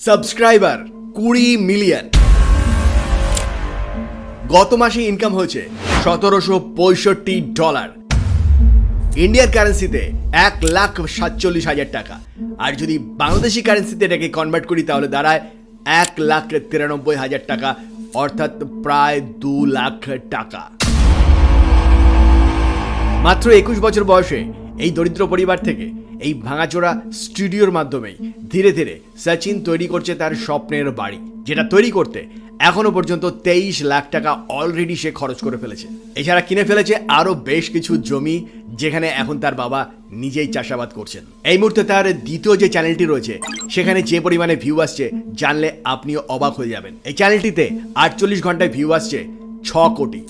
Subscriber 20 million. গত মাসে income হয়েছে $1765, ইন্ডিয়ান কারেন্সিতে 1,47,000 টাকা। আর যদি বাংলাদেশি কারেন্সিতে এটাকে কনভার্ট করি তাহলে দাঁড়ায় 1,93,000 টাকা, অর্থাৎ প্রায় 2 লাখ টাকা। মাত্র 21 বছর বয়সে এই দরিদ্র পরিবার থেকে এই ভাঙাচোরা স্টুডিওর মাধ্যমেই ধীরে ধীরে সচিন তৈরি করছে তার স্বপ্নের বাড়ি, যেটা তৈরি করতে এখনো পর্যন্ত 23 লাখ টাকা অলরেডি সে খরচ করে ফেলেছে। এছাড়া কিনে ফেলেছে আরো বেশ কিছু জমি, যেখানে এখন তার বাবা নিজেই চাষাবাদ করছেন। এই মুহূর্তে তার দ্বিতীয় যে চ্যানেলটি রয়েছে সেখানে যে পরিমাণে ভিউ আসছে জানলে আপনিও অবাক হয়ে যাবেন। এই চ্যানেলটিতে 48 ঘন্টায় ভিউ আসছে 6 কোটি।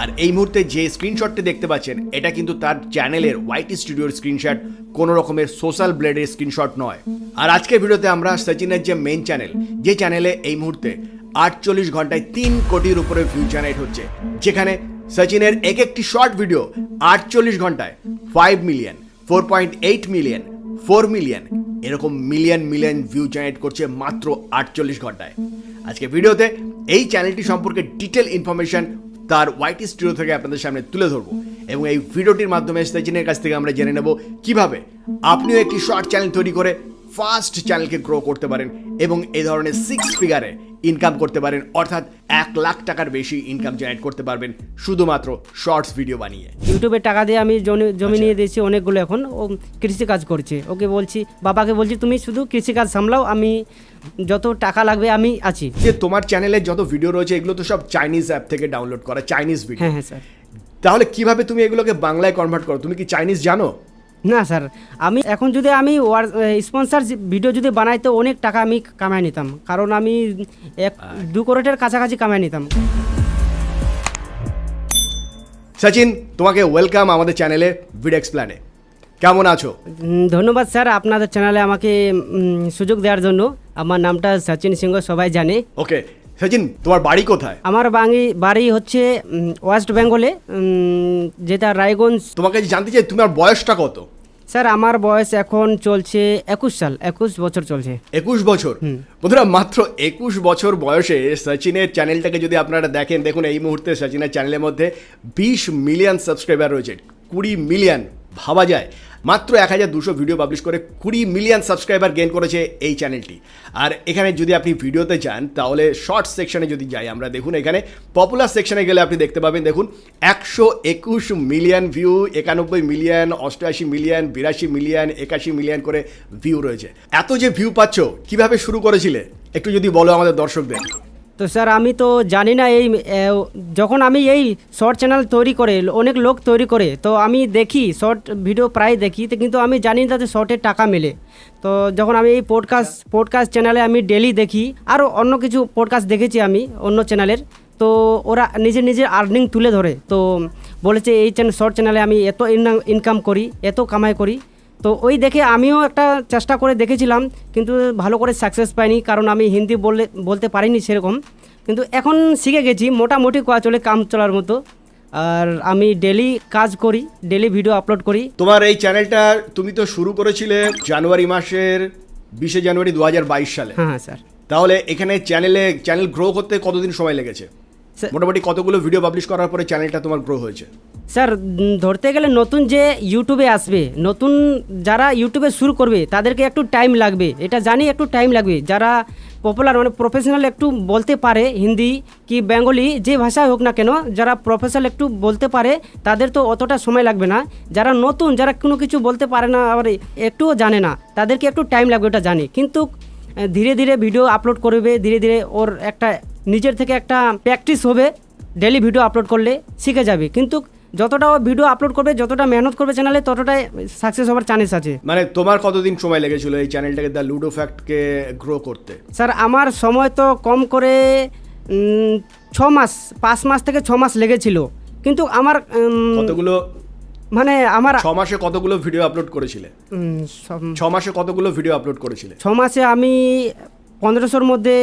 আর এই মুহূর্তে যে স্ক্রিনশটটি দেখতে পাচ্ছেন এটা কিন্তু তার চ্যানেলের ওয়াইটি স্টুডিওর স্ক্রিনশট, কোনো রকমের সোশ্যাল ব্লেডের স্ক্রিনশট নয়। আর আজকের ভিডিওতে আমরা সচিনের যে মেইন চ্যানেল, যে চ্যানেলে এই মুহূর্তে 48 ঘন্টায় 3 কোটির উপরে ভিউ জেনারেট হচ্ছে, যেখানে সচিনের এক একটি শর্ট ভিডিও 48 ঘন্টায় 5 মিলিয়ন, 4.8 মিলিয়ন, 4 মিলিয়ন এরকম মিলিয়ন ভিউ জেনারেট করছে মাত্র 48 ঘন্টায়। আজকে ভিডিওতে এই চ্যানেলটি সম্পর্কে ডিটেল ইনফরমেশন তার ওয়াইটি স্টুডিও থেকে আপনাদের সামনে তুলে ধরবো, এবং এই ভিডিওটির মাধ্যমে সচিনের কাছ থেকে আমরা জেনে নেব কিভাবে আপনিও একটি শর্ট চ্যানেল তৈরি করে ফার্স্ট চ্যানেলকে গ্রো করতে পারেন এবং এই ধরনের 6 ফিগারে ইনকাম করতে পারেন, অর্থাৎ 1 লাখ টাকার বেশি ইনকাম জেনারেট করতে পারবেন শুধুমাত্র শর্টস ভিডিও বানিয়ে। ইউটিউবে টাকা দিয়ে আমি জমি নিয়ে দিয়েছি অনেকগুলো, এখন ও কৃষিকাজ করছে। ওকে বলছি, বাবাকে বলছি তুমি শুধু কৃষিকাজ সামলাও, আমি যত টাকা লাগবে আমি আছি। যে তোমার চ্যানেলে যত ভিডিও রয়েছে এগুলো তো সব চাইনিজ অ্যাপ থেকে ডাউনলোড করা, চাইনিজ ভিডিও। হ্যাঁ স্যার। তাহলে কিভাবে তুমি এগুলোকে বাংলায় কনভার্ট করো? তুমি কি চাইনিজ জানো? না স্যার, আমি এখন যদি আমি স্পন্সর ভিডিও যদি বানাই তো অনেক টাকা আমি কামাই নিতাম, কারণ আমি 2 কোটির কাছাকাছি কামাই নিতাম। সচিন, তোমাকে ওয়েলকাম আমাদের চ্যানেলে ভিডিও এক্সপ্লেনে। কেমন আছো? ধন্যবাদ স্যার আপনাদের চ্যানেলে আমাকে সুযোগ দেওয়ার জন্য। আমার নামটা সচিন সিংহ, সবাই জানে। ওকে সচিন, তোমার বাড়ি কোথায়? আমার বাড়ি হচ্ছে ওয়েস্ট বেঙ্গলে, যেটা রায়গঞ্জ। তোমাকে জানতে চাই তোমার বয়সটা কত? স্যার আমার বয়স এখন চলছে 21 বছর চলছে। 21 বছর? বন্ধুরা, মাত্র 21 বছর বয়সে সচিনের চ্যানেলটাকে যদি আপনারা দেখেন, দেখুন এই মুহূর্তে সচিনের চ্যানেলের মধ্যে 20 মিলিয়ন সাবস্ক্রাইবার রয়েছে। 20 মিলিয়ন ভাবা যায়? মাত্র 1200 ভিডিও পাবলিশ করে 20 মিলিয়ন সাবস্ক্রাইবার গেইন করেছে এই চ্যানেলটি। আর এখানে যদি আপনি ভিডিওতে যান তাহলে শর্টস সেকশনে যদি যাই আমরা, দেখুন এখানে পপুলার সেকশনে গেলে আপনি দেখতে পাবেন, দেখুন 121 million view, 91 million, 88 million, 82 million, 81 million করে ভিউ রয়েছে। এত যে ভিউ পাচ্ছ কিভাবে শুরু করেছিলে একটু যদি বলো আমাদের দর্শকদের। তো স্যার আমি তো জানি না, যখন আমি এই শর্ট চ্যানেল তৈরি করে অনেক লোক তৈরি করে, তো আমি দেখি শর্ট ভিডিও প্রায় দেখি, তো কিন্তু আমি জানি না তাতে শর্টের টাকা মেলে। তো যখন আমি এই পডকাস্ট চ্যানেলে আমি ডেলি দেখি, আরও অন্য কিছু পডকাস্ট দেখেছি আমি অন্য চ্যানেলের, তো ওরা নিজের আর্নিং তুলে ধরে, তো বলেছে এই শর্ট চ্যানেলে আমি এত ইনকাম করি, এত কামাই করি। তো ওই দেখে আমিও একটা চেষ্টা করে দেখেছিলাম, কিন্তু ভালো করে সাকসেস পাইনি, কারণ আমি হিন্দি বলতে পারিনি সেরকম। কিন্তু এখন শিখে গেছি, মোটামুটি চলে কাম চলার মতো। আর আমি ডেলি কাজ করি, ডেলি ভিডিও আপলোড করি। তোমার এই চ্যানেলটা তুমি তো শুরু করেছিলে জানুয়ারি মাসের 20 জানুয়ারি 2022 সালে। হ্যাঁ স্যার। তাহলে এখানে চ্যানেল গ্রো করতে কতদিন সময় লেগেছে? মোটামুটি কতগুলো ভিডিও পাবলিশ করার পরে চ্যানেলটা তোমার গ্রো হয়েছে? স্যার ধরতে গেলে নতুন যে ইউটিউবে আসবে, নতুন যারা ইউটিউবে শুরু করবে তাদেরকে একটু টাইম লাগবে, এটা জানি একটু টাইম লাগবে। যারা পপুলার মানে প্রফেশনাল একটু বলতে পারে, হিন্দি কি বেঙ্গলি যে ভাষায় হোক না কেন, যারা প্রফেশনাল একটু বলতে পারে তাদের তো অতটা সময় লাগবে না। যারা নতুন, যারা কোনো কিছু বলতে পারে না, আবার একটুও জানে না, তাদেরকে একটু টাইম লাগবে, ওটা জানি। কিন্তু ধীরে ধীরে ভিডিও আপলোড করবে, ধীরে ধীরে ওর একটা নিজের থেকে একটা প্র্যাকটিস হবে, ডেলি ভিডিও আপলোড করলে শিখে যাবে। কিন্তু যতটা ভিডিও আপলোড করবে, যতটা মেহনত করবে চ্যানেলে, ততটাই সাকসেস হওয়ার চান্স আছে। মানে তোমার কতদিন সময় লেগেছিল এই চ্যানেলটাকে দ্য লুডো ফ্যাক্টকে গ্রো করতে? স্যার আমার সময় তো কম করে 6 মাস, 5 মাস থেকে 6 মাস লেগেছিল। কিন্তু আমার কতগুলো মানে আমার 6 মাসে কতগুলো ভিডিও আপলোড করেছিলে? 6 মাসে কতগুলো ভিডিও আপলোড করেছিলে? 6 মাসে আমি 1500-র মধ্যে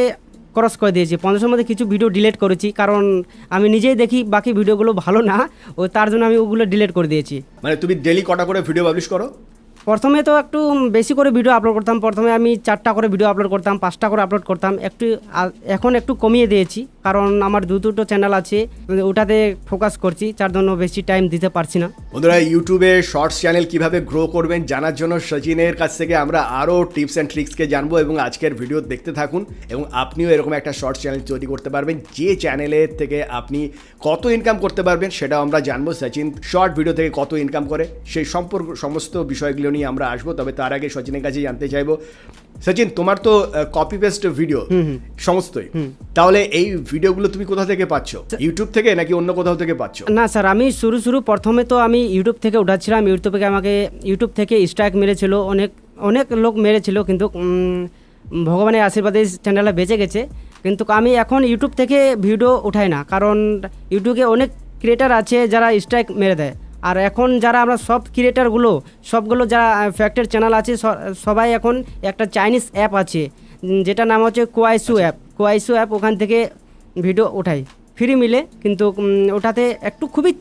ক্রস করে দিয়েছি। 1500-র মধ্যে কিছু ভিডিও ডিলিট করেছি, কারণ আমি নিজেই দেখি বাকি ভিডিওগুলো ভালো না, ও তার জন্য আমি ওগুলো ডিলিট করে দিয়েছি। মানে তুমি ডেলি কটা করে ভিডিও পাবলিশ করো? প্রথমে তো একটু বেশি করে ভিডিও আপলোড করতাম। প্রথমে আমি 4টা করে ভিডিও আপলোড করতাম, 5টা করে আপলোড করতাম। এখন একটু কমিয়ে দিয়েছি, কারণ আমার দুটো চ্যানেল আছে, ওটাতে ফোকাস করছি, যার জন্য বেশি টাইম দিতে পারছি না। বন্ধুরা, ইউটিউবে শর্টস চ্যানেল কিভাবে গ্রো করবেন জানার জন্য সচিনের কাছ থেকে আমরা আরও টিপস অ্যান্ড ট্রিক্সকে জানবো, এবং আজকের ভিডিও দেখতে থাকুন এবং আপনিও এরকম একটা শর্টস চ্যানেল তৈরি করতে পারবেন, যে চ্যানেলের থেকে আপনি কত ইনকাম করতে পারবেন সেটাও আমরা জানবো। সচিন শর্ট ভিডিও থেকে কত ইনকাম করে সেই সম্পর্ক সমস্ত বিষয়গুলো নিয়ে আমরা আসবো। তবে তার আগে সচিনের কাছে জানতে চাইবো, সচিন তোমার তো কপি পেস্ট ভিডিও সমস্তই, তাহলে এই ভিডিওগুলো তুমি কোথা থেকে পাচ্ছ? ইউটিউব থেকে নাকি অন্য কোথাও থেকে পাচ্ছ? না স্যার, আমি প্রথমে তো আমি ইউটিউব থেকে উঠাচ্ছিলাম। ইউটিউব থেকে স্ট্রাইক মেরেছিল, অনেক লোক মেরেছিল, কিন্তু ভগবানের আশীর্বাদে চ্যানেলটা বেঁচে গেছে। কিন্তু আমি এখন ইউটিউব থেকে ভিডিও উঠাই না, কারণ ইউটিউবে অনেক ক্রিয়েটার আছে যারা স্ট্রাইক মেরে দেয়। আর এখন যারা আমরা সব সবগুলো যারা ফ্যাক্টের চ্যানেল আছে, সবাই এখন একটা চাইনিজ অ্যাপ আছে, যেটা নাম হচ্ছে কোয়াইসু অ্যাপ। ওখান থেকে ভিডিও ওঠাই ফ্রি মিলে, কিন্তু ওটাতে একটু খুবই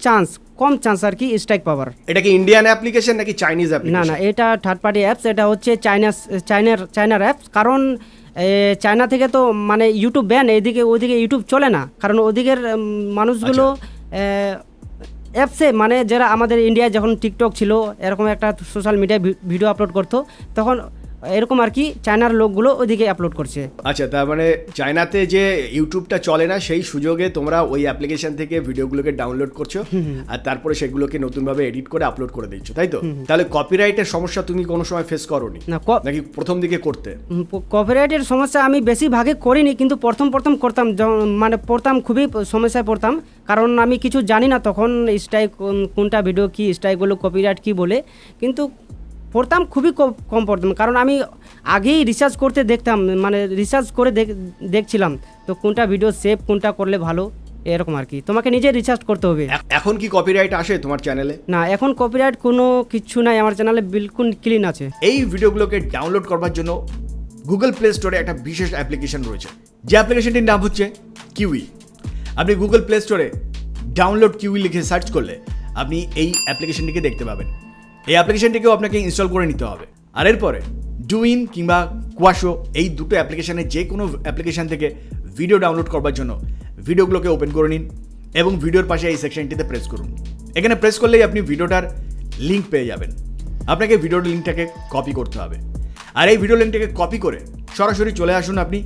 কম চান্স আর কি স্ট্রাইক পাওয়ার। এটা কি ইন্ডিয়ান অ্যাপ্লিকেশন নাকি চাইনিজ অ্যাপ্লিকেশন? না, এটা থার্ড পার্টি অ্যাপস। এটা হচ্ছে চায়নার অ্যাপস, কারণ চায়না থেকে তো মানে ইউটিউব ব্যান, ওদিকে ইউটিউব চলে না, কারণ ওদিকের মানুষগুলো অ্যাপসে, মানে যারা আমাদের ইন্ডিয়ায় যখন টিকটক ছিল, এরকম একটা সোশ্যাল মিডিয়ায় ভিডিও আপলোড করতো, তখন এরকম আর কি চায়নার লোকগুলো ওইদিকে আপলোড করছে। আচ্ছা, তার মানে চায়নাতে যে ইউটিউবটা চলে না, সেই সুযোগে তোমরা ওই অ্যাপ্লিকেশন থেকে ভিডিওগুলোকে ডাউনলোড করছো আর তারপরে সেগুলোকে নতুনভাবে এডিট করে আপলোড করে দিচ্ছ, তাই তো? তাহলে কপিরাইটের সমস্যা তুমি কোনো সময় ফেস করোনি নাকি প্রথম দিকে করতে? কপিরাইটের সমস্যা আমি বেশিরভাগে করিনি, কিন্তু প্রথম করতাম, মানে খুবই সমস্যায় পড়তাম, কারণ আমি কিছু জানি না তখন স্ট্রাইক কোনটা ভিডিও কি স্ট্রাইকগুলো কপিরাইট কি বলে, কিন্তু পড়তাম খুবই কম পড়তাম, কারণ আমি আগেই রিসার্চ করতে দেখতাম, মানে রিসার্চ করে দেখছিলাম তো কোনটা ভিডিও সেভ কোনটা করলে ভালো, এরকম আর কি। তোমাকে নিজে রিসার্চ করতে হবে। এখন কি কপিরাইট আসে তোমার চ্যানেলে? না, এখন কপিরাইট কোনো কিছু নাই, আমার চ্যানেলে বিলকুল ক্লিন আছে। এই ভিডিওগুলোকে ডাউনলোড করবার জন্য গুগল প্লে স্টোরে একটা বিশেষ অ্যাপ্লিকেশন রয়েছে, যে অ্যাপ্লিকেশনটির নাম হচ্ছে কিউই। আপনি গুগল প্লে স্টোরে ডাউনলোড কিউই লিখে সার্চ করলে আপনি এই অ্যাপ্লিকেশনটিকে দেখতে পাবেন। এই অ্যাপ্লিকেশনটিকেও আপনাকে ইনস্টল করে নিতে হবে। আর এরপরে ডুইন কিংবা কোয়াশো, এই দুটো অ্যাপ্লিকেশনের যে কোনো অ্যাপ্লিকেশন থেকে ভিডিও ডাউনলোড করবার জন্য ভিডিওগুলোকে ওপেন করে নিন এবং ভিডিওর পাশে এই সেকশনটিতে প্রেস করুন। এখানে প্রেস করলেই আপনি ভিডিওটার লিঙ্ক পেয়ে যাবেন। আপনাকে ভিডিওর লিঙ্কটাকে কপি করতে হবে, আর এই ভিডিও লিঙ্কটাকে কপি করে সরাসরি চলে আসুন আপনি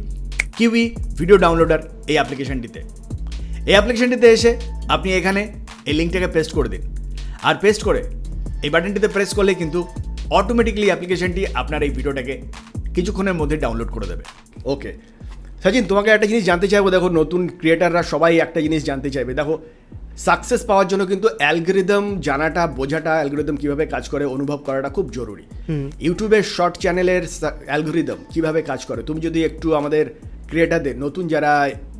কিউই ভিডিও ডাউনলোডার এই অ্যাপ্লিকেশনটিতে। এই অ্যাপ্লিকেশনটিতে এসে আপনি এখানে এই লিঙ্কটাকে পেস্ট করে দিন, আর পেস্ট করে এই বাটনটিতে প্রেস করলে কিন্তু অটোমেটিক্যালি অ্যাপ্লিকেশনটি আপনার এই ভিডিওটাকে কিছুক্ষণের মধ্যে ডাউনলোড করে দেবে। ওকে সচিন, তোমাকে একটা জিনিস জানতে চাইবো। দেখো, নতুন ক্রিয়েটাররা সবাই একটা জিনিস জানতে চাইবে। দেখো, সাকসেস পাওয়ার জন্য কিন্তু অ্যালগরিদম জানাটা, বোঝাটা, অ্যালগরিদম কীভাবে কাজ করে অনুভব করাটা খুব জরুরি। ইউটিউবের শর্ট চ্যানেলের অ্যালগরিদম কীভাবে কাজ করে তুমি যদি একটু আমাদের ক্রিয়েটারদের, নতুন যারা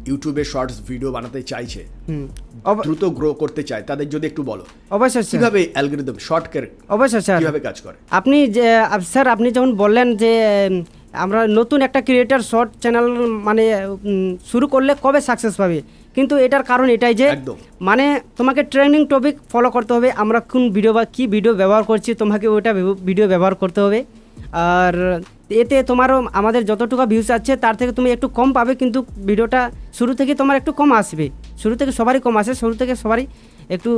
ইউটিউবে শর্টস ভিডিও বানাতে চাইছে, দ্রুত গ্রো করতে চায়, তাদের যদি একটু বলো অবশ্যই কিভাবে অ্যালগরিদম শর্টকাট অবশ্যই স্যার কিভাবে কাজ করে। আপনি যখন বললেন যে আমরা নতুন একটা ক্রিয়েটার শর্ট চ্যানেল মানে শুরু করলে কবে সাকসেস পাবে, কিন্তু এটার কারণ এটাই যে মানে তোমাকে ট্রেন্ডিং টপিক ফলো করতে হবে। আমরা কোন ভিডিও বা কী ভিডিও ব্যবহার করছি, তোমাকে ওইটা ভিডিও ব্যবহার করতে হবে। আর এতে তোমারও আমাদের যতটুকু ভিউজ আছে তার থেকে তুমি একটু কম পাবে, কিন্তু ভিডিওটা শুরু থেকে তোমার একটু কম আসবে। শুরু থেকে সবারই কম আসে, শুরু থেকে সবারই একটু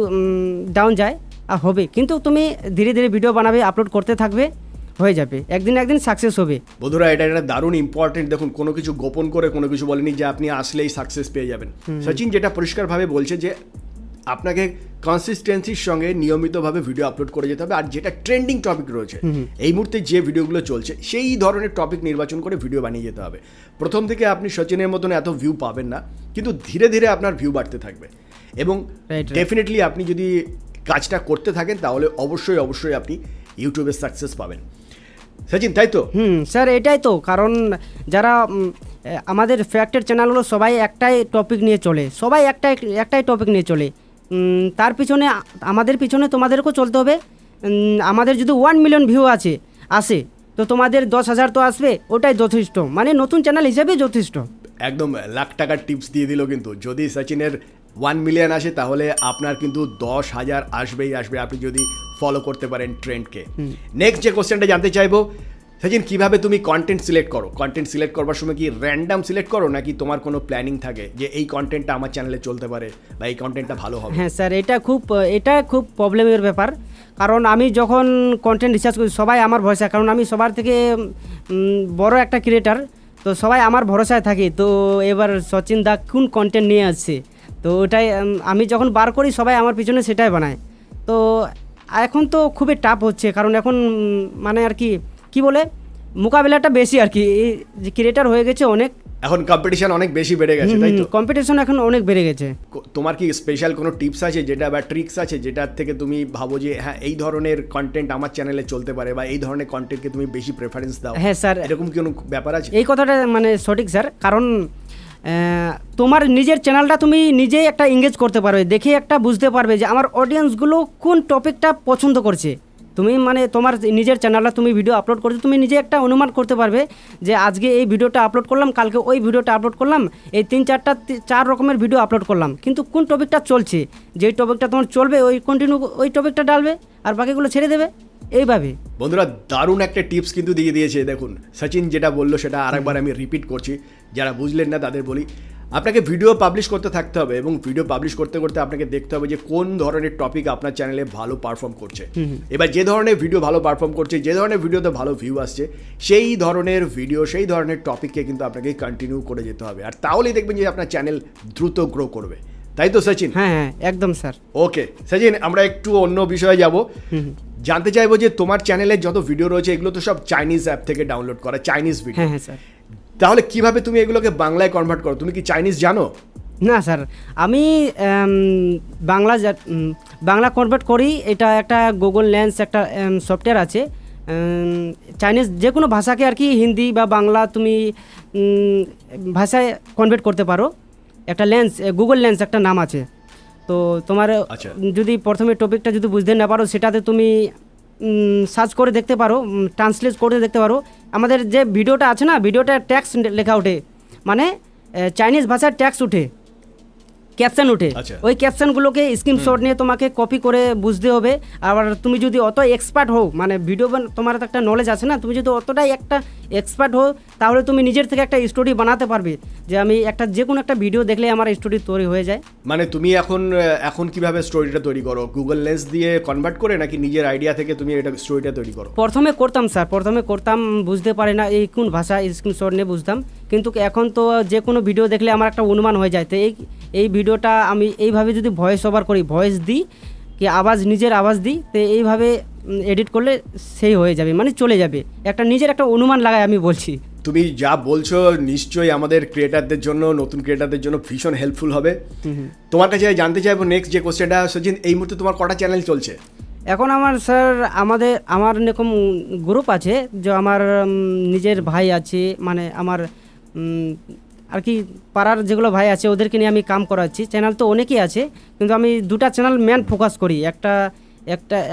ডাউন যায় আর হবে, কিন্তু তুমি ধীরে ধীরে ভিডিও বানাবে, আপলোড করতে থাকবে, হয়ে যাবে, একদিন সাকসেস হবে। বন্ধুরা, এটা একটা দারুণ ইম্পর্টেন্ট। দেখুন, কোনো কিছু গোপন করে কোনো কিছু বলেনি যে আপনি আসলেই সাকসেস পেয়ে যাবেন। সচিন যেটা পরিষ্কারভাবে বলছে যে আপনাকে কনসিস্টেন্সির সঙ্গে নিয়মিতভাবে ভিডিও আপলোড করে যেতে হবে, আর যেটা ট্রেন্ডিং টপিক রয়েছে এই মুহূর্তে যে ভিডিওগুলো চলছে সেই ধরনের টপিক নির্বাচন করে ভিডিও বানিয়ে যেতে হবে। প্রথম থেকে আপনি সচিনের মতন এত ভিউ পাবেন না, কিন্তু ধীরে ধীরে আপনার ভিউ বাড়তে থাকবে, এবং ডেফিনেটলি আপনি যদি কাজটা করতে থাকেন তাহলে অবশ্যই আপনি ইউটিউবে সাকসেস পাবেন। সচিন, তাই তো? স্যার, এটাই তো কারণ। যারা আমাদের ফ্যাক্টের চ্যানেলগুলো সবাই একটাই টপিক নিয়ে চলে, সবাই একটাই টপিক নিয়ে চলে। তার পিছনে আমাদের পিছনে তোমাদেরকেও চলতে হবে। আমাদের যদি 1 মিলিয়ন ভিউ আসে তো তোমাদের 10,000 তো আসবে, ওটাই যথেষ্ট, মানে নতুন চ্যানেল হিসেবে যথেষ্ট। একদম লাখ টাকার টিপস দিয়ে দিল কিন্তু। যদি সচিনের 1 মিলিয়ন আসে তাহলে আপনার কিন্তু 10,000 আসবেই আসবে, আপনি যদি ফলো করতে পারেন ট্রেন্ডকে। নেক্সট যে কোশ্চেনটা জানতে চাইবো, সচিন কিভাবে তুমি কন্টেন্ট সিলেক্ট করো? কন্টেন্ট সিলেক্ট করবার সময় কি র্যান্ডাম সিলেক্ট করো নাকি তোমার কোনো প্ল্যানিং থাকে যে এই কন্টেন্টটা আমার চ্যানেলে চলতে পারে বা এই কন্টেন্টটা ভালো হবে? হ্যাঁ স্যার, এটা খুব প্রবলেমের ব্যাপার, কারণ আমি যখন কন্টেন্ট রিসার্চ করি সবাই আমার ভরসা, কারণ আমি সবার থেকে বড় একটা ক্রিয়েটার, তো সবাই আমার ভরসায় থাকি। তো এবার সচিন দা কোন কন্টেন্ট নিয়ে আসছে, তো ওটাই আমি যখন বার করি সবাই আমার পিছনে সেটাই বানায়। তো এখন তো খুবই টাফ হচ্ছে, কারণ এখন মানে আর কি বলে মোকাবিলাটা বেশি আর কি, এই যে ক্রিয়েটার হয়ে গেছে অনেক, এখন কম্পিটিশন অনেক বেশি বেড়ে গেছে, তাই তো? কম্পিটিশন এখন অনেক বেড়ে গেছে। তোমার কি স্পেশাল কোনো টিপস আছে যেটা বা ট্রিক্স আছে যেটার থেকে তুমি ভাবো যে হ্যাঁ এই ধরনের কন্টেন্ট আমার চ্যানেলে চলতে পারে বা এই ধরনের কন্টেন্টকে তুমি বেশি প্রেফারেন্স দাও? হ্যাঁ স্যার, এরকম কি কোনো ব্যাপার আছে? এই কথাটা মানে সঠিক স্যার, কারণ তোমার নিজের চ্যানেলটা তুমি নিজেই একটা এঙ্গেজ করতে পারবে, দেখে একটা বুঝতে পারবে যে আমার অডিয়েন্সগুলো কোন টপিকটা পছন্দ করছে। তুমি মানে তোমার নিজের চ্যানেলটা তুমি ভিডিও আপলোড করছো, তুমি নিজে একটা অনুমান করতে পারবে যে আজকে এই ভিডিওটা আপলোড করলাম, কালকে ওই ভিডিওটা আপলোড করলাম, এই 4 রকমের ভিডিও আপলোড করলাম, কিন্তু কোন টপিকটা চলছে, যেই টপিকটা তোমার চলবে ওই কন্টিনিউ ওই টপিকটা ডালবে আর বাকিগুলো ছেড়ে দেবে, এইভাবে। বন্ধুরা দারুণ একটা টিপস কিন্তু দিয়ে দিয়েছে। দেখুন সচিন যেটা বললো সেটা আরেকবার আমি রিপিট করছি, যারা বুঝলেন না তাদের বলি, আপনাকে ভিডিও পাবলিশ করতে থাকতে হবে এবং ভিডিও পাবলিশ করতে করতে আপনাকে দেখতে হবে যে কোন ধরনের টপিক আপনার চ্যানেলে ভালো পারফর্ম করছে। এবার যে ধরনের ভিডিও ভালো পারফর্ম করছে, যে ধরনের ভিডিওতে ভালো ভিউ আসছে, সেই ধরনের ভিডিও সেই ধরনের টপিককে কিন্তু আপনাকে কন্টিনিউ করে যেতে হবে, আর তাহলেই দেখবেন যে আপনার চ্যানেল দ্রুত গ্রো করবে, তাই তো সচিন? হ্যাঁ হ্যাঁ একদম স্যার। ওকে সচিন, আমরা একটু অন্য বিষয়ে যাব। জানতে চাইবো যে তোমার চ্যানেলে যত ভিডিও রয়েছে এগুলো তো সব চাইনিজ অ্যাপ থেকে ডাউনলোড করা, চাইনিজ ভিডিও। হ্যাঁ হ্যাঁ স্যার। তাহলে কিভাবে তুমি এগুলোকে বাংলায় কনভার্ট করো? তুমি কি চাইনিজ জানো? না স্যার, আমি বাংলা কনভার্ট করি, এটা একটা গুগল লেন্স একটা সফটওয়্যার আছে, চাইনিজ যে কোনো ভাষাকে আর কি হিন্দি বা বাংলা তুমি ভাষায় কনভার্ট করতে পারো। একটা লেন্স, গুগল লেন্স একটা নাম আছে, তো তোমার আচ্ছা। যদি প্রথমে টপিকটা যদি বুঝতে না পারো সেটাতে তুমি সার্চ করে দেখতে পারো, ট্রান্সলেট করে দেখতে পারো। আমাদের যে ভিডিওটা আছে না, ভিডিওটা ট্যাক্স লেখা ওঠে, মানে চাইনিজ ভাষার ট্যাক্স উঠে, ক্যাপশন উঠে, আচ্ছা। ওই ক্যাপশনগুলোকে স্ক্রিনশট নিয়ে তোমাকে কপি করে বুঝতে হবে। আবার তুমি যদি অত এক্সপার্ট হও, মানে ভিডিও তোমার তো একটা নলেজ আছে না, তুমি যদি অতটাই একটা এক্সপার্ট হও তাহলে তুমি নিজের থেকে একটা স্টোরি বানাতে পারবে, যে আমি একটা যে কোনো একটা ভিডিও দেখলে আমার স্টোরি তৈরি হয়ে যায়। মানে তুমি এখন কিভাবে স্টোরিটা তৈরি করো? গুগল লেন্স দিয়ে কনভার্ট করে নাকি নিজের আইডিয়া থেকে তুমি এটা স্টোরিটা তৈরি করো? প্রথমে করতাম স্যার, বুঝতে পারি না এই কোন ভাষা, স্ক্রিনশট নিয়ে বুঝতাম, কিন্তু এখন তো যে কোনো ভিডিও দেখলে আমার একটা অনুমান হয়ে যায়। তো এই ভিডিওটা আমি এইভাবে যদি ভয়েস ওভার করি, ভয়েস দিই কি নিজের আওয়াজ দিই, তো এইভাবে এডিট করলে সেই হয়ে যাবে, মানে চলে যাবে, একটা নিজের একটা অনুমান লাগায় আমি বলছি। তুমি যা বলছো নিশ্চয়ই আমাদের ক্রিয়েটারদের জন্য, নতুন ক্রিয়েটারদের জন্য ভীষণ হেল্পফুল হবে। তোমার কাছে জানতে চাইবো নেক্সট যে কোশ্চেনটা, সচিন এই মুহূর্তে তোমার কটা চ্যানেল চলছে? এখন আমার স্যার আমার এরকম গ্রুপ আছে, যে আমার নিজের ভাই আছে, মানে আমার আর কি পাড়ার যেগুলো ভাই আছে ওদেরকে নিয়ে আমি কাম করাচ্ছি। চ্যানেল তো অনেকেই আছে, কিন্তু আমি 2টা চ্যানেল মেন ফোকাস করি।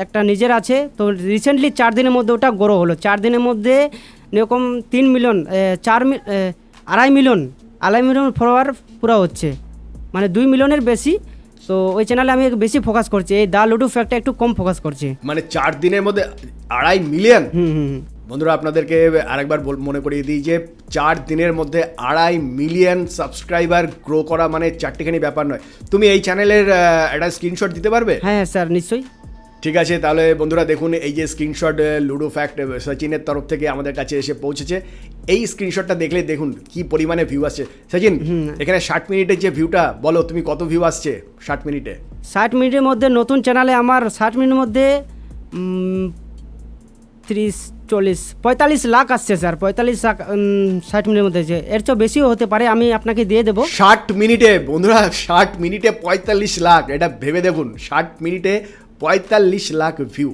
একটা নিজের আছে, তো রিসেন্টলি 4 দিনের মধ্যে ওটা গ্রো হলো। 4 দিনের মধ্যে এরকম 3 মিলিয়ন 2.5 মিলিয়ন ফলোয়ার পুরো হচ্ছে, মানে 2 মিলিয়নের বেশি। তো ওই চ্যানেলে আমি বেশি ফোকাস করছি, এই দা লুডু ফ্যাক্টটা একটু কম ফোকাস করছি। মানে 4 দিনের মধ্যে 2.5 মিলিয়ন? হুম। বন্ধুরা আপনাদেরকে আরেকবার মনে করিয়ে দিই যে 4 দিনের মধ্যে 2.5 মিলিয়ন সাবস্ক্রাইবার গ্রো করা মানে চারটিখানি ব্যাপার নয়। তুমি এই চ্যানেলের একটা স্ক্রিনশট দিতে পারবে? হ্যাঁ স্যার নিশ্চয়ই। ঠিক আছে, তাহলে বন্ধুরা দেখুন এই যে স্ক্রিনশট লুডো ফ্যাক্ট সচিনের তরফ থেকে আমাদের কাছে এসে পৌঁছেছে। এই স্ক্রিনশটটা দেখলে দেখুন কি পরিমাণে ভিউ আসছে। সচিন এখানে 60 মিনিটের যে ভিউটা, বলো তুমি কত ভিউ আসছে 60 মিনিটে? 60 মিনিটের মধ্যে নতুন চ্যানেলে আমার 60 মিনিটের মধ্যে 30, 40, 45 লাখ আসছে স্যার। 45 লাখ 60 মিনিটের মধ্যে, যে এর চেয়ে বেশিও হতে পারে, আমি আপনাকে দিয়ে দেবো। 60 মিনিটে বন্ধুরা, 60 মিনিটে 45 লাখ, এটা ভেবে দেখুন, 60 মিনিটে 45 লাখ ভিউ।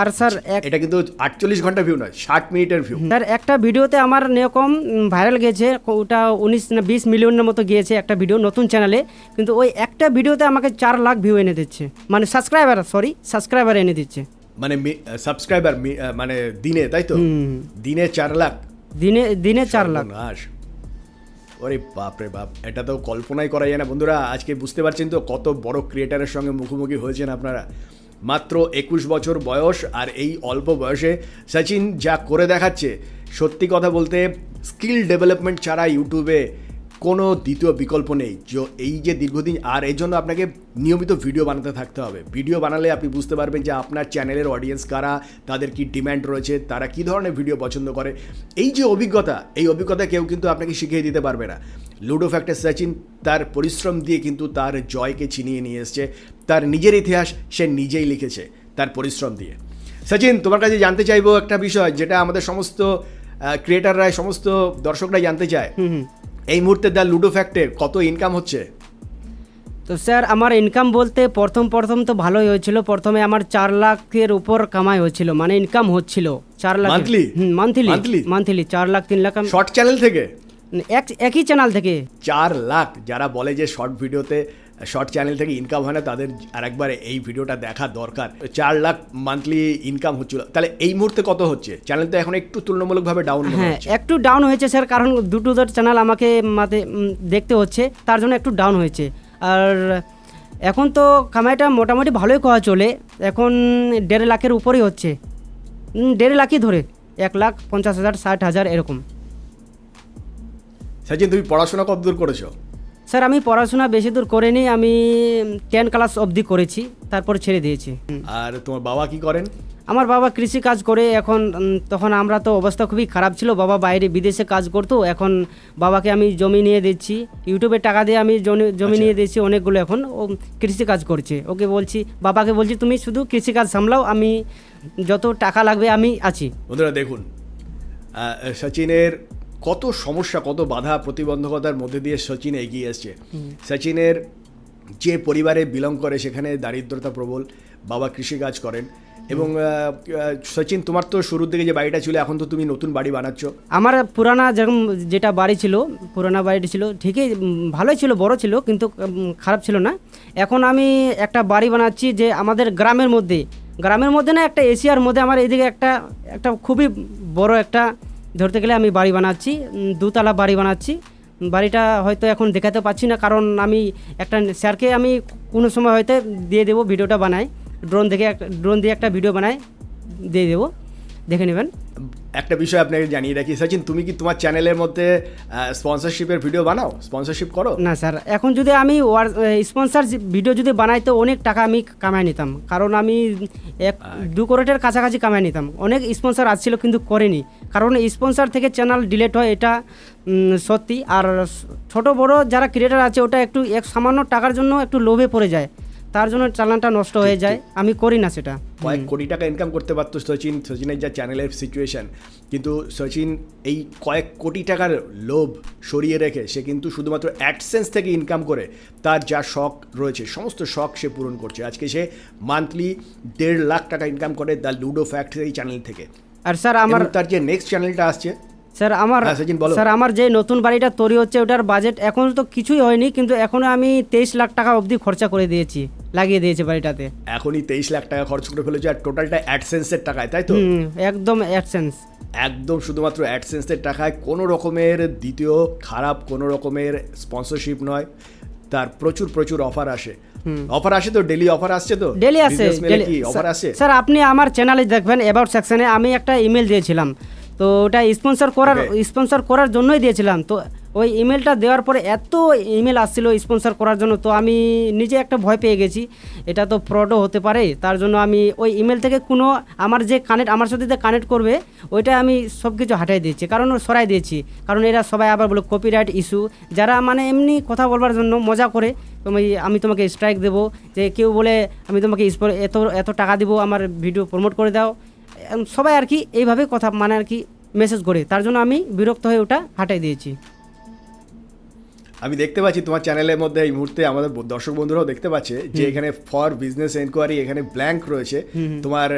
আর স্যার এটা কিন্তু 48 ঘন্টা ভিউ নয়, 60 মিনিটের ভিউ। স্যার একটা ভিডিওতে আমার এরকম ভাইরাল গেছে, ওটা 19 না 20 মিলিয়নের মতো গিয়েছে একটা ভিডিও নতুন চ্যানেলে, কিন্তু ওই একটা ভিডিওতে আমাকে 4 লাখ ভিউ এনে দিচ্ছে, মানে সাবস্ক্রাইবার এনে দিচ্ছে। মানে সাবস্ক্রাইবার মানে দিনে, তাই তো? দিনে 4 লাখ? দিনে 4 লাখ। ওরে বাপ রে বাপ, এটা তো কল্পনাই করা যায় না। বন্ধুরা, আজকে বুঝতে পারছেন তো কত বড় ক্রিয়েটারের সঙ্গে মুখোমুখি হয়েছেন আপনারা। মাত্র 21 বছর বয়স, আর এই অল্প বয়সে সচিন যা করে দেখাচ্ছে, সত্যি কথা বলতে স্কিল ডেভেলপমেন্ট ছাড়া ইউটিউবে কোনো দ্বিতীয় বিকল্প নেই। এই যে দীর্ঘদিন, আর এই জন্য আপনাকে নিয়মিত ভিডিও বানাতে থাকতে হবে। ভিডিও বানালে আপনি বুঝতে পারবেন যে আপনার চ্যানেলের অডিয়েন্স কারা, তাদের কি ডিম্যান্ড রয়েছে, তারা কী ধরনের ভিডিও পছন্দ করে। এই যে অভিজ্ঞতা, এই অভিজ্ঞতা কেউ কিন্তু আপনাকে শিখিয়ে দিতে পারবে না। লুডো ফ্যাক্টর সচিন তার পরিশ্রম দিয়ে কিন্তু তার জয়কে ছিনিয়ে নিয়ে এসছে। তার নিজের ইতিহাস সে নিজেই লিখেছে তার পরিশ্রম দিয়ে। সচিন, তোমার কাছে জানতে চাইবো একটা বিষয়, যেটা আমাদের সমস্ত ক্রিয়েটাররা, সমস্ত দর্শকরা জানতে চায়। এই মুহূর্তে দ্য লুডো ফ্যাক্টে কত ইনকাম হচ্ছে? তো স্যার, আমার ইনকাম বলতে প্রথম তো ভালোই হয়েছিল। প্রথমে আমার 4 লাখের উপর কামাই হচ্ছিল, মানে ইনকাম হচ্ছিল 4 lakh monthly? Monthly 4 lakh 3 lakh. Short channel থেকে? একই চ্যানেল থেকে 4 লাখ। যারা বলে যে শর্ট ভিডিওতে, শর্ট চ্যানেল থেকে ইনকাম হয় না, তাদের আরেকবার এই ভিডিওটা দেখা দরকার। 4 লাখ মান্থলি ইনকাম হচ্ছিল, তাহলে এই মুহূর্তে কত হচ্ছে? চ্যানেল তো এখন একটু তুলনামূলকভাবে ডাউন হচ্ছে। একটু ডাউন হয়েছে স্যার, কারণ দুটো চ্যানেল আমাকে দেখতে হচ্ছে, তার জন্য একটু ডাউন হয়েছে। আর এখন তো কামাইটা মোটামুটি ভালোই করা চলে। এখন 1.5 লাখের উপরেই হচ্ছে, 1.5 লাখই ধরে, 1,50,000 60,000 এরকম। সচিন, তুমি পড়াশোনা কত দূর করেছো? স্যার, আমি পড়াশোনা বেশি দূর করিনি, আমি 10 ক্লাস অবধি করেছি, তারপর ছেড়ে দিয়েছি। আর তোমার বাবা কি করেন? আমার বাবা কৃষি কাজ করে। এখন তখন আমরা তো অবস্থা খুবই খারাপ ছিল, বাবা বাইরে বিদেশে কাজ করতো। এখন বাবাকে আমি জমি নিয়ে দিচ্ছি, ইউটিউবের টাকা দিয়ে আমি জমি নিয়ে দিচ্ছি অনেকগুলো। এখন ও কৃষি কাজ করছে। ওকে বলছি, বাবাকে বলছি তুমি শুধু কৃষি কাজ সামলাও, আমি যত টাকা লাগবে আমি আছি। বন্ধুরা দেখুন, সচিনের কত সমস্যা, কত বাধা প্রতিবন্ধকতার মধ্যে দিয়ে সচিন এগিয়ে এসছে। সচিনের যে পরিবারে বিলং করে সেখানে দারিদ্রতা প্রবল, বাবা কৃষিকাজ করেন। এবং সচিন, তোমার তো শুরুর দিকে যে বাড়িটা ছিল, এখন তো তুমি নতুন বাড়ি বানাচ্ছ। আমার পুরানা যেরকম যেটা বাড়ি ছিল, পুরানা বাড়িটি ছিল ঠিকই, ভালোই ছিল, বড় ছিল, কিন্তু খারাপ ছিল না। এখন আমি একটা বাড়ি বানাচ্ছি যে আমাদের গ্রামের মধ্যে না, একটা এশিয়ার মধ্যে আমার এইদিকে একটা খুবই বড় একটা, ধরতে গেলে আমি বাড়ি বানাচ্ছি, 2 তলা বাড়ি বানাচ্ছি। বাড়িটা হয়তো এখন দেখাতে পাচ্ছি না, কারণ আমি একটা স্যারকে আমি কোনো সময় হয়তো দিয়ে দেবো, ভিডিওটা বানাই, ড্রোন দিয়ে একটা ভিডিও বানাই দিয়ে দেবো, দেখে নেবেন। একটা বিষয় আপনাকে জানিয়ে রাখি সচিন, তুমি কি তোমার চ্যানেলের মধ্যে স্পন্সরশিপের ভিডিও বানাও, স্পন্সরশিপ করো? না স্যার, এখন যদি আমি স্পন্সর ভিডিও যদি বানাই তো অনেক টাকা আমি কামাই নিতাম, কারণ আমি 2 কোটির কাছাকাছি কামাই নিতাম। অনেক স্পন্সর আসছিল কিন্তু করেনি, কারণ স্পন্সর থেকে চ্যানেল ডিলিট হয়, এটা সত্যি। আর ছোট বড় যারা ক্রিয়েটার আছে, ওটা একটু সামান্য টাকার জন্য একটু লোভে পড়ে যায়, তার জন্য চ্যানেলটা নষ্ট হয়ে যায়। আমি করি না সেটা। কয়েক কোটি টাকা ইনকাম করতে পারতো সচিনের যা চ্যানেলের সিচুয়েশন, কিন্তু সচিন এই কয়েক কোটি টাকার লোভ সরিয়ে রেখে সে কিন্তু শুধুমাত্র অ্যাডসেন্স থেকে ইনকাম করে তার যা শখ রয়েছে, সমস্ত শখ সে পূরণ করছে। আজকে সে মান্থলি 1.5 লাখ টাকা ইনকাম করে দ্য লুডো ফ্যাক্টরি চ্যানেল থেকে। আর স্যার, তার যে নেক্সট চ্যানেলটা আসছে, স্যার আমার যে নতুন বাড়িটা তৈরি হচ্ছে, ওটার বাজেট এখন তো কিছুই হয়নি, কিন্তু এখনো আমি 23 লাখ টাকা অবধি খরচা করে দিয়েছি, লাগিয়ে দিয়েছি বাড়িটাতে। এখনই 23 লাখ টাকা খরচ করে ফেলেছে, আর টোটালটা অ্যাডসেন্সের টাকায়, তাই তো? একদম অ্যাডসেন্স, একদম শুধুমাত্র অ্যাডসেন্সের টাকায়, কোনো রকমের দ্বিতীয় খারাপ কোনো রকমের স্পন্সরশিপ নয়। তার প্রচুর অফার আসে। অফার আসে তো, ডেলি অফার আসছে তো, ডেলি আসে। অফার আসে স্যার, আপনি আমার চ্যানেলে দেখবেন অ্যাবাউট সেকশনে আমি একটা ইমেল দিয়েছিলাম, তো ওটা স্পন্সর করার জন্যই দিয়েছিলাম। তো ওই ইমেলটা দেওয়ার পরে এত ইমেল আসছিল স্পন্সর করার জন্য, তো আমি নিজে একটা ভয় পেয়ে গেছি, এটা তো ফ্রডও হতে পারে। তার জন্য আমি ওই ইমেল থেকে কোনো আমার সাথে যে কানেক্ট করবে, ওইটা আমি সব কিছু হাটাই দিয়েছি, কারণ সরাই দিয়েছি। কারণ এরা সবাই আবার বলে কপিরাইট ইস্যু, যারা মানে এমনি কথা বলবার জন্য মজা করে আমি তোমাকে স্ট্রাইক দেবো, যে কেউ বলে আমি তোমাকে এত টাকা দেবো, আমার ভিডিও প্রমোট করে দাও, সবাই আর কি এইভাবে কথা মানে আর কি মেসেজ করে। তার জন্য আমি বিরক্ত হয়ে ওটা হাটাই দিয়েছি। আমি দেখতে পাচ্ছি তোমার চ্যানেলের মধ্যে এই মুহূর্তে আমাদের দর্শক বন্ধুরাও দেখতে পাচ্ছে যে এখানে ফর বিজনেস এনকোয়ারি এখানে ব্ল্যাঙ্ক রয়েছে। তোমার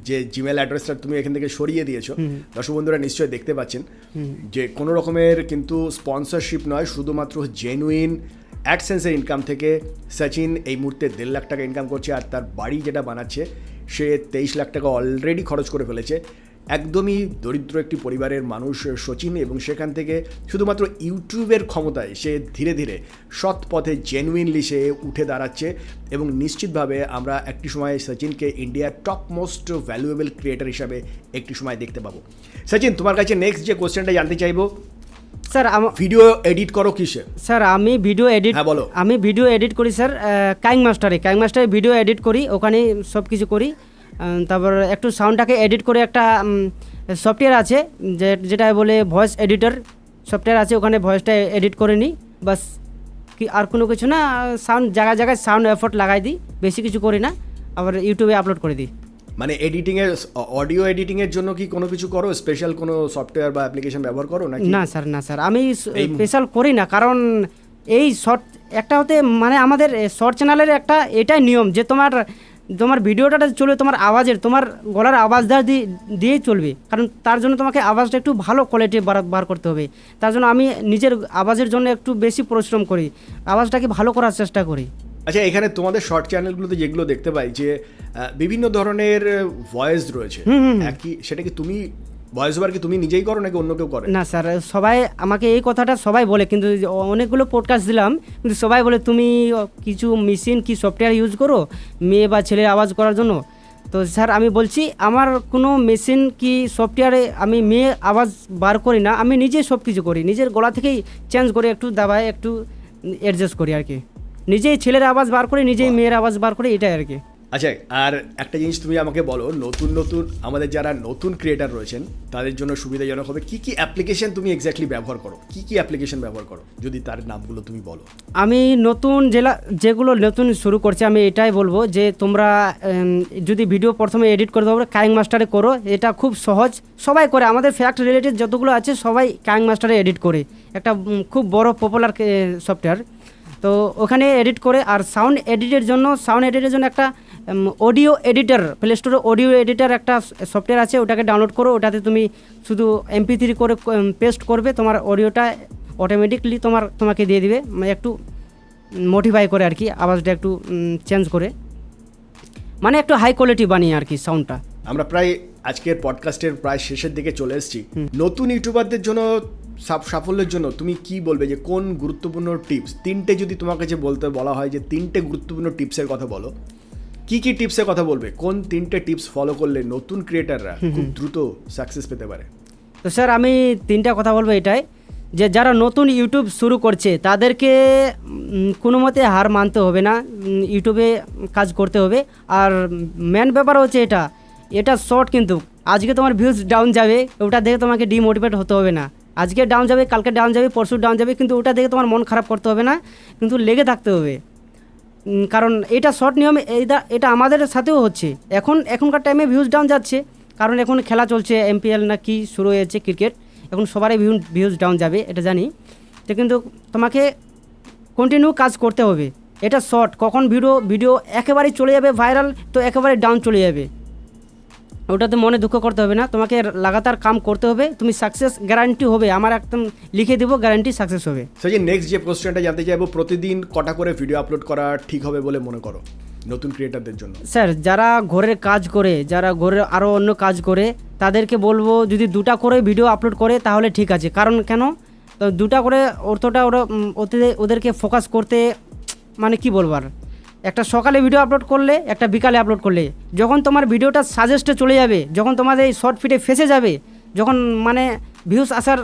যে জিমেল অ্যাড্রেসটা তুমি এখান থেকে সরিয়ে দিয়েছো, দর্শক বন্ধুরা নিশ্চয়ই দেখতে পাচ্ছেন যে কোনো রকমের কিন্তু স্পন্সরশিপ নয়, শুধুমাত্র জেনুইন অ্যাডসেন্সের ইনকাম থেকে সচিন এই মুহূর্তে 1.5 লাখ টাকা ইনকাম করছে। আর তার বাড়ি যেটা বানাচ্ছে, সে 23 লাখ টাকা অলরেডি খরচ করে ফেলেছে। একদমই দরিদ্র একটি পরিবারের মানুষ সচিন, এবং সেখান থেকে শুধুমাত্র ইউটিউবের ক্ষমতায় সে ধীরে ধীরে সৎ পথে জেনুইনলি সে উঠে দাঁড়াচ্ছে, এবং নিশ্চিতভাবে আমরা একটি সময় সচিনকে ইন্ডিয়ার টপ মোস্ট ভ্যালুয়েবল ক্রিয়েটার হিসাবে একটি সময় দেখতে পাবো। সচিন, তোমার কাছে নেক্সট যে কোশ্চেনটা জানতে চাইবো, স্যার ভিডিও এডিট করো কিসে? স্যার আমি ভিডিও এডিট, হ্যাঁ বলো। আমি ভিডিও এডিট করি স্যার কাইং মাস্টারে ভিডিও এডিট করি, ওখানে সব কিছু করি। তারপর একটু সাউন্ডটাকে এডিট করে একটা সফটওয়্যার আছে যেটা বলে ভয়েস এডিটর সফটওয়্যার আছে, ওখানে ভয়েসটা এডিট করে নিই, বাস। কি আর কোনো কিছু না, সাউন্ড জায়গায় জায়গায় সাউন্ড এফোর্ট লাগাই দিই, বেশি কিছু করি না, আবার ইউটিউবে আপলোড করে দিই। মানে এডিটিংয়ের, অডিও এডিটিংয়ের জন্য কি কোনো কিছু করো, স্পেশাল কোনো সফটওয়্যার বা অ্যাপ্লিকেশন ব্যবহার করো নাকি? না স্যার আমি স্পেশাল করি না, কারণ এই শর্ট একটা হতে মানে আমাদের শর্ট চ্যানেলের একটা এটাই নিয়ম যে তোমার ভিডিওটা চলবে তোমার আওয়াজের, তোমার গলার আওয়াজটা দিয়েই চলবে, কারণ তার জন্য তোমাকে আওয়াজটা একটু ভালো কোয়ালিটি বার করতে হবে। তার জন্য আমি নিজের আওয়াজের জন্য একটু বেশি পরিশ্রম করি, আওয়াজটাকে ভালো করার চেষ্টা করি। আচ্ছা, এখানে তোমাদের শর্ট চ্যানেলগুলোতে যেগুলো দেখতে পাই যে বিভিন্ন ধরনের ভয়েস রয়েছে, একই সেটা কি তুমি ভয়েস ওভার কি তুমি নিজেই করো নাকি অন্য কেউ করে? না স্যার, সবাই আমাকে এই কথাটা সবাই বলে, কিন্তু অনেকগুলো পডকাস্ট দিলাম, কিন্তু সবাই বলে তুমি কিছু মেশিন কি সফটওয়্যার ইউজ করো মেয়ে বা ছেলের আওয়াজ করার জন্য। তো স্যার আমি বলছি আমার কোনো মেশিন কি সফটওয়্যারে আমি মেয়ে আওয়াজ বার করি না, আমি নিজেই সব কিছু করি, নিজের গলা থেকেই চেঞ্জ করে একটু দাবায় একটু অ্যাডজাস্ট করি আর কি, নিজেই ছেলের আওয়াজ বার করি, নিজেই মেয়ের আওয়াজ বার করি, এটাই আর কি। আচ্ছা, আর একটা জিনিস তুমি আমাকে বলো, নতুন আমাদের যারা নতুন ক্রিয়েটার রয়েছেন তাদের জন্য সুবিধাজনক হবে কি কি অ্যাপ্লিকেশন তুমি এক্স্যাক্টলি ব্যবহার করো, কি কি অ্যাপ্লিকেশন ব্যবহার করো, যদি তার নামগুলো তুমি বলো। আমি যেগুলো নতুন শুরু করছে আমি এটাই বলবো যে তোমরা যদি ভিডিও প্রথমে এডিট করতে হবে কাইং মাস্টারে করো, এটা খুব সহজ, সবাই করে, আমাদের ফ্যাক্ট রিলেটেড যতগুলো আছে সবাই কাইং মাস্টারে এডিট করে, একটা খুব বড় পপুলার সফটওয়্যার। তো ওখানে এডিট করে, আর সাউন্ড এডিটের জন্য একটা অডিও এডিটর, প্লে স্টোরে অডিও এডিটর একটা সফটওয়্যার আছে, ওটাকে ডাউনলোড করো, ওটাতে তুমি শুধু MP3 করে পেস্ট করবে, তোমার অডিওটা অটোমেটিকলি তোমাকে দিয়ে দিবে, মানে একটু মডিফাই করে আর কি, আওয়াজটা একটু চেঞ্জ করে, মানে একটু হাই কোয়ালিটি বানিয়ে আর কি সাউন্ডটা। আমরা প্রায় আজকের পডকাস্টের প্রায় শেষের দিকে চলে এসেছি। নতুন ইউটিউবারদের জন্য সাফল্যের জন্য তুমি কি বলবে, যে কোন গুরুত্বপূর্ণ টিপস, তিনটে যদি তোমার কাছে বলা হয় যে তিনটে গুরুত্বপূর্ণ টিপসের কথা বলো, কি কি টিপসের কথা বলবে, কোন তিনটে টিপস ফলো করলে নতুন ক্রিয়েটাররা খুব দ্রুত সাকসেস পেতে পারে? তো স্যার আমি তিনটা কথা বলবো এটাই, যে যারা নতুন ইউটিউব শুরু করছে তাদেরকে কোনো মতে হার মানতে হবে না, ইউটিউবে কাজ করতে হবে। আর মেন ব্যাপার হচ্ছে এটা শর্ট, কিন্তু আজকে তোমার ভিউজ ডাউন যাবে, ওটা দেখে তোমাকে ডিমোটিভেট হতে হবে না, আজকে ডাউন যাবে, কালকে ডাউন যাবে, পরশু ডাউন যাবে, কিন্তু ওটা দেখে তোমার মন খারাপ করতে হবে না, কিন্তু লেগে থাকতে হবে, কারণ এটা শর্ট নিয়মে এটা আমাদের সাথেও হচ্ছে। এখনকার টাইমে ভিউজ ডাউন যাচ্ছে, কারণ এখন খেলা চলছে, MPL না কি শুরু হয়েছে ক্রিকেট, এখন সবারই ভিউজ ডাউন যাবে এটা জানি, তো কিন্তু তোমাকে কন্টিনিউ কাজ করতে হবে। এটা শর্ট, কখন ভিডিও একেবারেই চলে যাবে ভাইরাল, তো একেবারে ডাউন চলে যাবে, ওটাতে মনে দুঃখ করতে হবে না, তোমাকে লাগাতার কাম করতে হবে, তুমি সাকসেস গ্যারান্টি হবে, আমার একদম লিখে দেবো গ্যারান্টি সাকসেস হবে। যে নেক্সট যে কোশ্চেনটা জানতে চাইবো, প্রতিদিন কটা করে ভিডিও আপলোড করা ঠিক হবে বলে মনে করো নতুন ক্রিয়েটারদের জন্য? স্যার যারা ঘরের কাজ করে, যারা ঘরের আরও অন্য কাজ করে, তাদেরকে বলবো যদি 2টা করে ভিডিও আপলোড করে তাহলে ঠিক আছে, কারণ কেন, তো 2টা করে ওদেরকে ফোকাস করতে, মানে কি বলবার, একটা সকালে ভিডিও আপলোড করলে, একটা বিকালে আপলোড করলে, যখন তোমার ভিডিওটা সাজেস্টে চলে যাবে, যখন তোমাদের এই শর্ট ফিডে ফেসে যাবে, যখন মানে ভিউজ আসার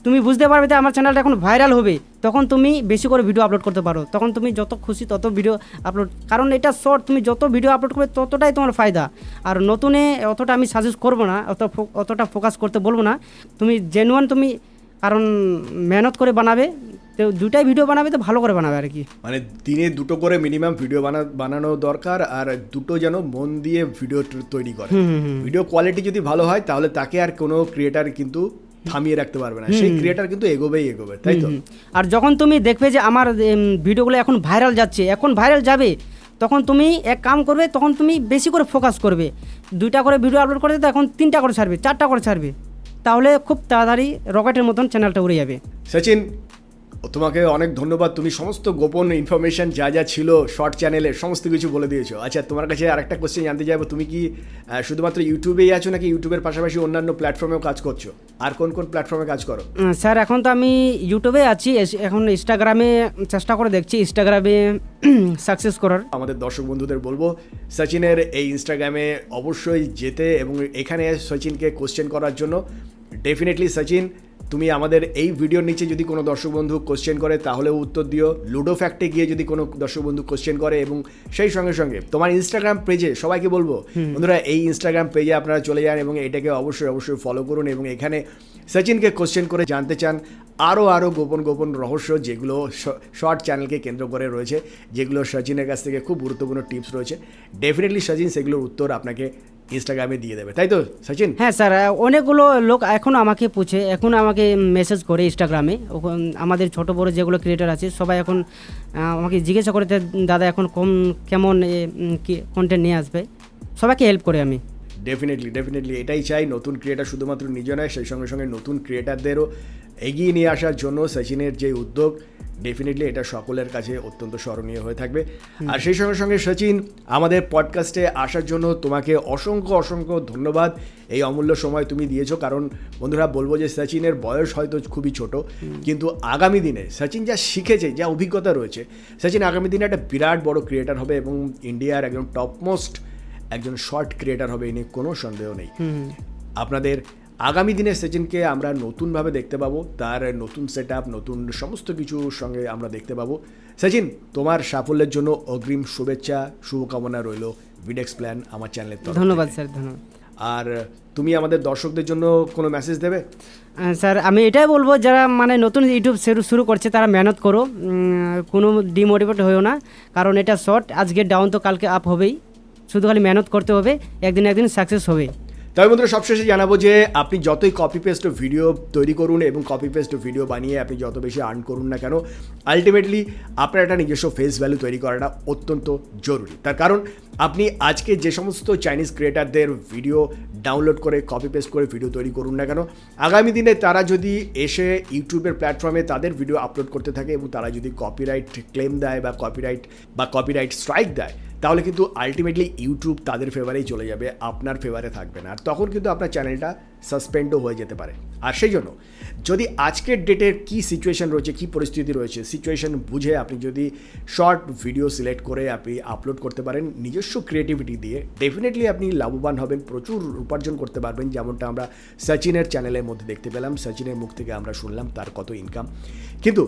তুমি বুঝতে পারবে যে আমার চ্যানেলটা এখন ভাইরাল হবে, তখন তুমি বেশি করে ভিডিও আপলোড করতে পারো, তখন তুমি যত খুশি তত ভিডিও আপলোড, কারণ এটা শর্ট, তুমি যত ভিডিও আপলোড করবে ততটাই তোমার ফায়দা। আর নতুনে অতটা আমি সাজেস্ট করবো না, অতটা ফোকাস করতে বলবো না, তুমি জেনুয়ান তুমি, কারণ মেহনত করে বানাবে, তো 2টাই ভিডিও বানাবে তো ভালো করে বানাবে আর কি, মানে দিনে 2টো করে মিনিমাম ভিডিও বানানো দরকার, আর 2টো যেন মন দিয়ে ভিডিও তৈরি করে। ভিডিও কোয়ালিটি যদি ভালো হয় তাহলে তাকে আর কোনো ক্রিয়েটার কিন্তু থামিয়ে রাখতে পারবে না, সেই ক্রিয়েটার কিন্তু এগোবে, তাই তো? আর যখন তুমি দেখবে যে আমার ভিডিওগুলো এখন ভাইরাল যাচ্ছে, এখন ভাইরাল যাবে, তখন তুমি এক কাম করবে, তখন তুমি বেশি করে ফোকাস করবে, 2টা করে ভিডিও আপলোড করতে তো এখন 3টা করে ছাড়বে, 4টা করে ছাড়বে, তাহলে খুব তাড়াতাড়ি রকেটের মতন চ্যানেলটা উড়ে যাবে। সচিন, তোমাকে অনেক ধন্যবাদ, তুমি সমস্ত গোপন ইনফরমেশন যা যা ছিল শর্ট চ্যানেলে সমস্ত কিছু বলে দিয়েছো। আচ্ছা, তোমার কাছে আরেকটা কোশ্চেন জানতে চাইবো, তুমি কি শুধুমাত্র ইউটিউবেই আছো নাকি ইউটিউবের পাশাপাশি অন্যান্য প্ল্যাটফর্মেও কাজ করছো? আর কোন কোন প্ল্যাটফর্মে কাজ করো? স্যার এখন তো আমি ইউটিউবে আছি, এখন ইনস্টাগ্রামে চেষ্টা করে দেখছি ইনস্টাগ্রামে সাকসেস করার। আমাদের দর্শক বন্ধুদের বলবো সচিনের এই ইনস্টাগ্রামে অবশ্যই যেতে এবং এখানে সচিনকে কোশ্চেন করার জন্য। ডেফিনেটলি সচিন, তুমি আমাদের এই ভিডিওর নিচে যদি কোনো দর্শক বন্ধু কোশ্চেন করে তাহলেও উত্তর দিও। লুডো ফ্যাক্টে গিয়ে যদি কোনো দর্শক বন্ধু কোশ্চেন করে, এবং সেই সঙ্গে সঙ্গে তোমার ইনস্টাগ্রাম পেজে সবাইকে বলবো বন্ধুরা এই ইনস্টাগ্রাম পেজে আপনারা চলে যান এবং এটাকে অবশ্যই ফলো করুন, এবং এখানে সচিনকে কোশ্চেন করে জানতে চান আরও গোপন রহস্য যেগুলো শর্ট চ্যানেলকে কেন্দ্র করে রয়েছে, যেগুলো সচিনের কাছ থেকে খুব গুরুত্বপূর্ণ টিপস রয়েছে। ডেফিনেটলি সচিন সেগুলোর উত্তর আপনাকে ইনস্টাগ্রামে দিয়ে দেবে, তাই তো সচিন? হ্যাঁ স্যার, অনেকগুলো লোক এখন আমাকে পুছে, এখন আমাকে মেসেজ করে ইনস্টাগ্রামে, আমাদের ছোট বড় যেগুলো ক্রিয়েটার আছে সবাই এখন আমাকে জিজ্ঞাসা করে দাদা এখন কেমন কন্টেন্ট নিয়ে আসবে, সবাইকে হেল্প করে আমি। ডেফিনেটলি এটাই চাই, নতুন ক্রিয়েটার শুধুমাত্র নিজে নয়, সেই সঙ্গে সঙ্গে নতুন ক্রিয়েটারদেরও এগিয়ে নিয়ে আসার জন্য সচিনের যে উদ্যোগ, ডেফিনেটলি এটা সকলের কাছে অত্যন্ত স্মরণীয় হয়ে থাকবে। আর সেই সঙ্গে সঙ্গে সচিন, আমাদের পডকাস্টে আসার জন্য তোমাকে অসংখ্য ধন্যবাদ। এই অমূল্য সময় তুমি দিয়েছো, কারণ বন্ধুরা বলবো যে সচিনের বয়স হয়তো খুবই ছোট, কিন্তু আগামী দিনে সচিন যা শিখেছে, যা অভিজ্ঞতা রয়েছে, সচিন আগামী দিনে একটা বিরাট বড় ক্রিয়েটার হবে এবং ইন্ডিয়ার একজন টপমোস্ট একজন শর্ট ক্রিয়েটার হবে, এ নিয়ে কোনো সন্দেহ নেই। আপনাদের আগামী দিনে সচিনকে আমরা নতুনভাবে দেখতে পাবো, তার নতুন সেট আপ, নতুন সমস্ত কিছুর সঙ্গে আমরা দেখতে পাবো। সচিন, তোমার সাফল্যের জন্য অগ্রিম শুভেচ্ছা, শুভকামনা রইল ভিডেক্স প্ল্যান আমার চ্যানেলের তরফ থেকে। ধন্যবাদ স্যার, ধন্যবাদ। আর তুমি আমাদের দর্শকদের জন্য কোনো মেসেজ দেবে? স্যার আমি এটাই বলবো, যারা মানে নতুন ইউটিউব শুরু করছে তারা মেহনত করো, কোনো ডিমোটিভেট হয়েও না, কারণ এটা শর্ট, আজকে ডাউন তো কালকে আপ হবেই, শুধু খালি মেহনত করতে হবে, একদিন সাকসেস হবে। তবে বন্ধুরা সবশেষে জানাবো যে আপনি যতই কপি পেস্ট ভিডিও তৈরি করুন এবং কপি পেস্ট ভিডিও বানিয়ে আপনি যত বেশি আর্ন করুন না কেন, আলটিমেটলি আপনার একটা নিজস্ব ফেস ভ্যালু তৈরি করাটা অত্যন্ত জরুরি। তার কারণ আপনি আজকে যে সমস্ত চাইনিজ ক্রিয়েটারদের ভিডিও ডাউনলোড করে কপি পেস্ট করে ভিডিও তৈরি করুন না কেন, আগামী দিনে তারা যদি এসে ইউটিউবের প্ল্যাটফর্মে তাদের ভিডিও আপলোড করতে থাকে এবং তারা যদি কপিরাইট ক্লেম দেয় বা কপিরাইট স্ট্রাইক দেয়, তাহলে কিন্তু আলটিমেটলি ইউটিউব তাদের ফেভারেই চলে যাবে, আপনার ফেভারে থাকবে না, আর তখন কিন্তু আপনার চ্যানেলটা সাসপেন্ডও হয়ে যেতে পারে। আর সেই জন্য যদি আজকের ডেটের কী সিচুয়েশন রয়েছে, কী পরিস্থিতি রয়েছে, সিচুয়েশন বুঝে আপনি যদি শর্ট ভিডিও সিলেক্ট করে আপনি আপলোড করতে পারেন নিজস্ব ক্রিয়েটিভিটি দিয়ে, ডেফিনেটলি আপনি লাভবান হবেন, প্রচুর উপার্জন করতে পারবেন, যেমনটা আমরা সচিনের চ্যানেলের মধ্যে দেখতে পেলাম। সচিনের মুখ থেকে আমরা শুনলাম তার কত ইনকাম। কিন্তু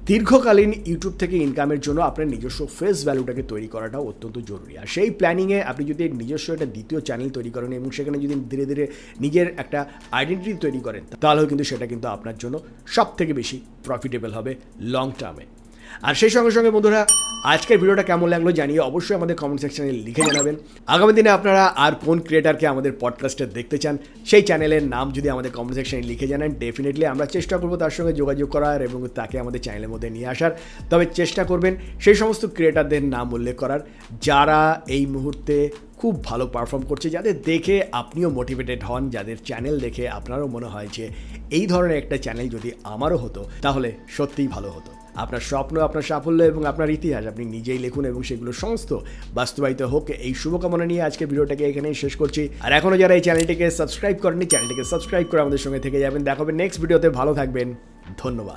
দীর্ঘকালীন ইউটিউব থেকে ইনকামের জন্য আপনার নিজস্ব ফেস ভ্যালুটাকে তৈরি করাটাও অত্যন্ত জরুরি। আর সেই প্ল্যানিংয়ে আপনি যদি নিজস্ব একটা দ্বিতীয় চ্যানেল তৈরি করেন এবং সেখানে যদি ধীরে ধীরে নিজের একটা আইডেন্টিটি তৈরি করেন, তাহলেও কিন্তু সেটা কিন্তু আপনার জন্য সব থেকে বেশি প্রফিটেবল হবে লং টার্মে। আর সেই সঙ্গে সঙ্গে বন্ধুরা আজকের ভিডিওটা কেমন লাগলো জানিয়ে অবশ্যই আমাদের কমেন্ট সেকশনে লিখে জানাবেন। আগামী দিনে আপনারা আর কোন ক্রিয়েটারকে আমাদের পডকাস্টে দেখতে চান সেই চ্যানেলের নাম যদি আমাদের কমেন্ট সেকশনে লিখে জানান, ডেফিনেটলি আমরা চেষ্টা করবো তার সঙ্গে যোগাযোগ করার এবং তাকে আমাদের চ্যানেলের মধ্যে নিয়ে আসার। তবে চেষ্টা করবেন সেই সমস্ত ক্রিয়েটারদের নাম উল্লেখ করার যারা এই মুহূর্তে খুব ভালো পারফর্ম করছে, যাদের দেখে আপনিও মোটিভেটেড হন, যাদের চ্যানেল দেখে আপনারও মনে হয় যে এই ধরনের একটা চ্যানেল যদি আমারও হতো তাহলে সত্যিই ভালো হতো। আপনার স্বপ্ন, আপনার সাফল্য এবং আপনার ইতিহাস আপনি নিজেই লিখুন এবং সেগুলো সমস্ত বাস্তবায়িত হোক, এই শুভকামনা নিয়ে আজকে ভিডিওটাকে এখানেই শেষ করছি। আর এখনও যারা এই চ্যানেলটিকে সাবস্ক্রাইব করেননি, চ্যানেলটিকে সাবস্ক্রাইব করে আমাদের সঙ্গে থেকে যাবেন। দেখা হবে নেক্সট ভিডিওতে, ভালো থাকবেন, ধন্যবাদ।